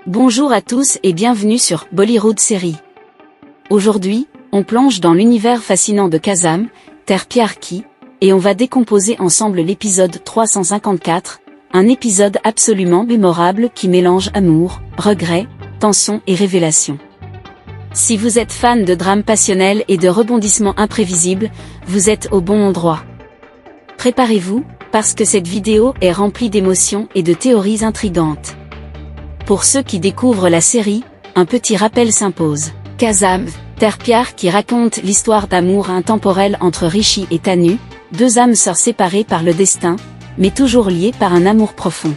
Bonjour à tous et bienvenue sur Bollywood Série. Aujourd'hui, on plonge dans l'univers fascinant de Kazam, Ter Pyar Ki, et on va décomposer ensemble l'épisode 354, un épisode absolument mémorable qui mélange amour, regret, tension et révélation. Si vous êtes fan de drames passionnels et de rebondissements imprévisibles, vous êtes au bon endroit. Préparez-vous, parce que cette vidéo est remplie d'émotions et de théories intrigantes. Pour ceux qui découvrent la série, un petit rappel s'impose. Kazam, Ter Pyar Ki raconte l'histoire d'amour intemporel entre Rishi et Tanu, deux âmes sœurs séparées par le destin, mais toujours liées par un amour profond.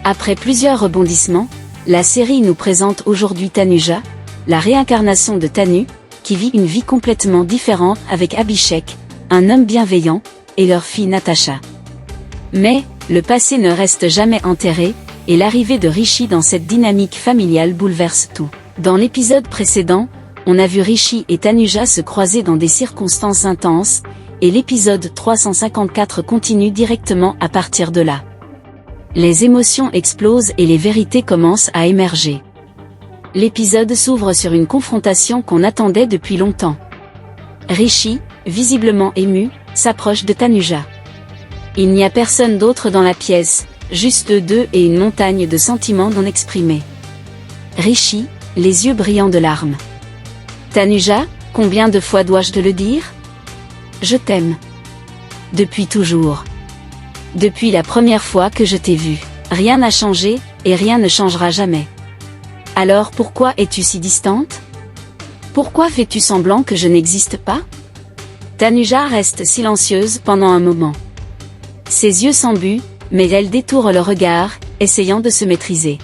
Après plusieurs rebondissements, la série nous présente aujourd'hui Tanuja, la réincarnation de Tanu, qui vit une vie complètement différente avec Abhishek, un homme bienveillant, et leur fille Natasha. Mais, le passé ne reste jamais enterré, et l'arrivée de Rishi dans cette dynamique familiale bouleverse tout. Dans l'épisode précédent, on a vu Rishi et Tanuja se croiser dans des circonstances intenses, et l'épisode 354 continue directement à partir de là. Les émotions explosent et les vérités commencent à émerger. L'épisode s'ouvre sur une confrontation qu'on attendait depuis longtemps. Rishi, visiblement ému, s'approche de Tanuja. Il n'y a personne d'autre dans la pièce, juste eux deux et une montagne de sentiments non exprimés. Rishi, les yeux brillants de larmes. Tanuja, combien de fois dois-je te le dire ? Je t'aime. Depuis toujours. Depuis la première fois que je t'ai vu. Rien n'a changé, et rien ne changera jamais. Alors pourquoi es-tu si distante ? Pourquoi fais-tu semblant que je n'existe pas ? Tanuja reste silencieuse pendant un moment. Ses yeux s'embuent, mais elle détourne le regard, essayant de se maîtriser.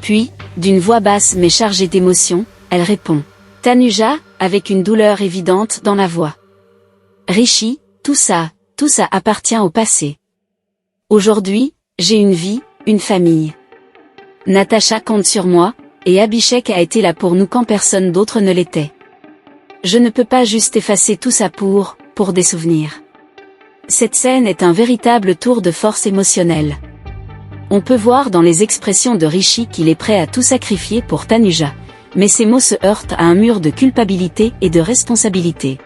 Puis, d'une voix basse mais chargée d'émotion, elle répond. Tanuja, avec une douleur évidente dans la voix. Rishi, tout ça appartient au passé. Aujourd'hui, j'ai une vie, une famille. Natasha compte sur moi, et Abhishek a été là pour nous quand personne d'autre ne l'était. Je ne peux pas juste effacer tout ça pour des souvenirs. Cette scène est un véritable tour de force émotionnelle. On peut voir dans les expressions de Rishi qu'il est prêt à tout sacrifier pour Tanuja, mais ses mots se heurtent à un mur de culpabilité et de responsabilité.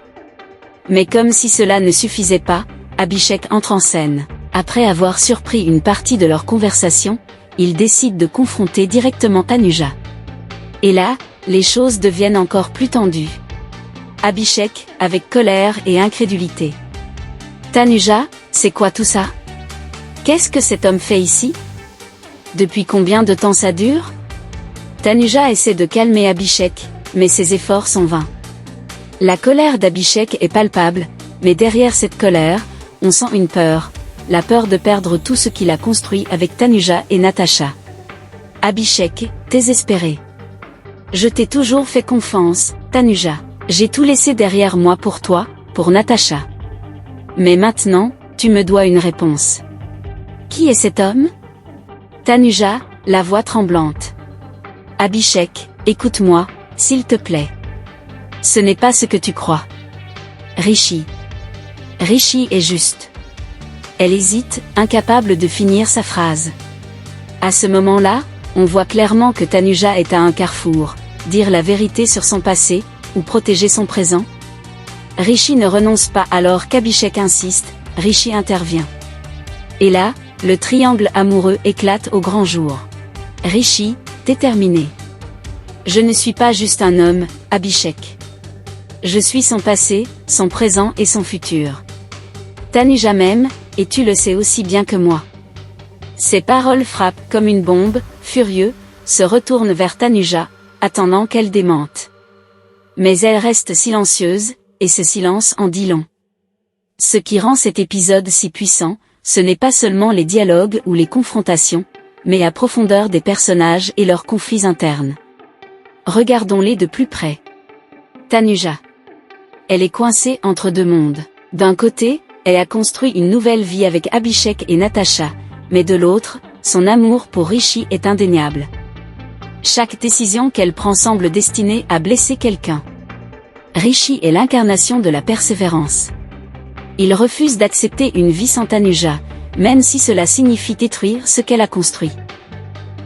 Mais comme si cela ne suffisait pas, Abhishek entre en scène. Après avoir surpris une partie de leur conversation, il décide de confronter directement Tanuja. Et là, les choses deviennent encore plus tendues. Abhishek, avec colère et incrédulité. Tanuja, c'est quoi tout ça ? Qu'est-ce que cet homme fait ici ? Depuis combien de temps ça dure ? Tanuja essaie de calmer Abhishek, mais ses efforts sont vains. La colère d'Abhishek est palpable, mais derrière cette colère, on sent une peur, la peur de perdre tout ce qu'il a construit avec Tanuja et Natasha. Abhishek, désespéré. Je t'ai toujours fait confiance, Tanuja. J'ai tout laissé derrière moi pour toi, pour Natasha. Mais maintenant, tu me dois une réponse. Qui est cet homme ? Tanuja, la voix tremblante. Abhishek, écoute-moi, s'il te plaît. Ce n'est pas ce que tu crois. Rishi. Rishi est juste. Elle hésite, incapable de finir sa phrase. À ce moment-là, on voit clairement que Tanuja est à un carrefour, dire la vérité sur son passé, ou protéger son présent. Rishi ne renonce pas alors qu'Abhishek insiste, Rishi intervient. Et là, le triangle amoureux éclate au grand jour. Rishi, déterminé. Je ne suis pas juste un homme, Abhishek. Je suis son passé, son présent et son futur. Tanuja m'aime, et tu le sais aussi bien que moi. Ces paroles frappent comme une bombe, furieux, se retourne vers Tanuja, attendant qu'elle démente. Mais elle reste silencieuse, et ce silence en dit long. Ce qui rend cet épisode si puissant, ce n'est pas seulement les dialogues ou les confrontations, mais la profondeur des personnages et leurs conflits internes. Regardons-les de plus près. Tanuja. Elle est coincée entre deux mondes. D'un côté, elle a construit une nouvelle vie avec Abhishek et Natasha, mais de l'autre, son amour pour Rishi est indéniable. Chaque décision qu'elle prend semble destinée à blesser quelqu'un. Rishi est l'incarnation de la persévérance. Il refuse d'accepter une vie sans Tanuja, même si cela signifie détruire ce qu'elle a construit.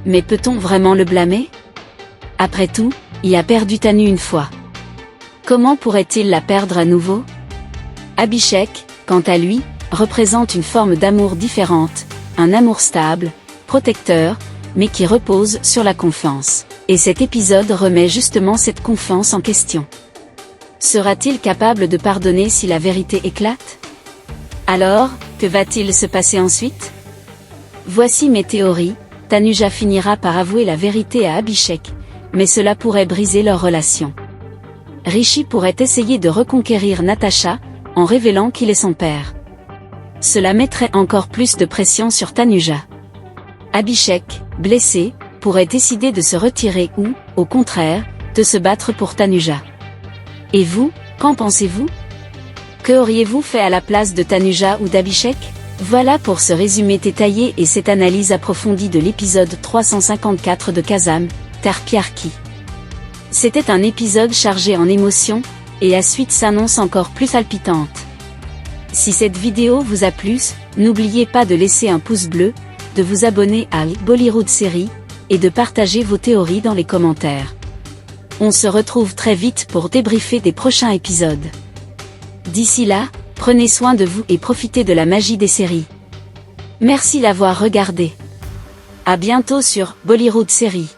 Mais peut-on vraiment le blâmer? Après tout, il a perdu Tanu une fois. Comment pourrait-il la perdre à nouveau? Abhishek, quant à lui, représente une forme d'amour différente, un amour stable, protecteur, mais qui repose sur la confiance. Et cet épisode remet justement cette confiance en question. Sera-t-il capable de pardonner si la vérité éclate? Alors, que va-t-il se passer ensuite? Voici mes théories. Tanuja finira par avouer la vérité à Abhishek, mais cela pourrait briser leur relation. Rishi pourrait essayer de reconquérir Natasha, en révélant qu'il est son père. Cela mettrait encore plus de pression sur Tanuja. Abhishek, blessé, pourrait décider de se retirer ou, au contraire, de se battre pour Tanuja. Et vous, qu'en pensez-vous? Que auriez-vous fait à la place de Tanuja ou d'Abhishek? Voilà pour ce résumé détaillé et cette analyse approfondie de l'épisode 354 de Kazam, Terpiarki. C'était un épisode chargé en émotions, et la suite s'annonce encore plus palpitante. Si cette vidéo vous a plu, n'oubliez pas de laisser un pouce bleu, de vous abonner à Bollywood Série, et de partager vos théories dans les commentaires. On se retrouve très vite pour débriefer des prochains épisodes. D'ici là, prenez soin de vous et profitez de la magie des séries. Merci d'avoir regardé. À bientôt sur Bollywood Série.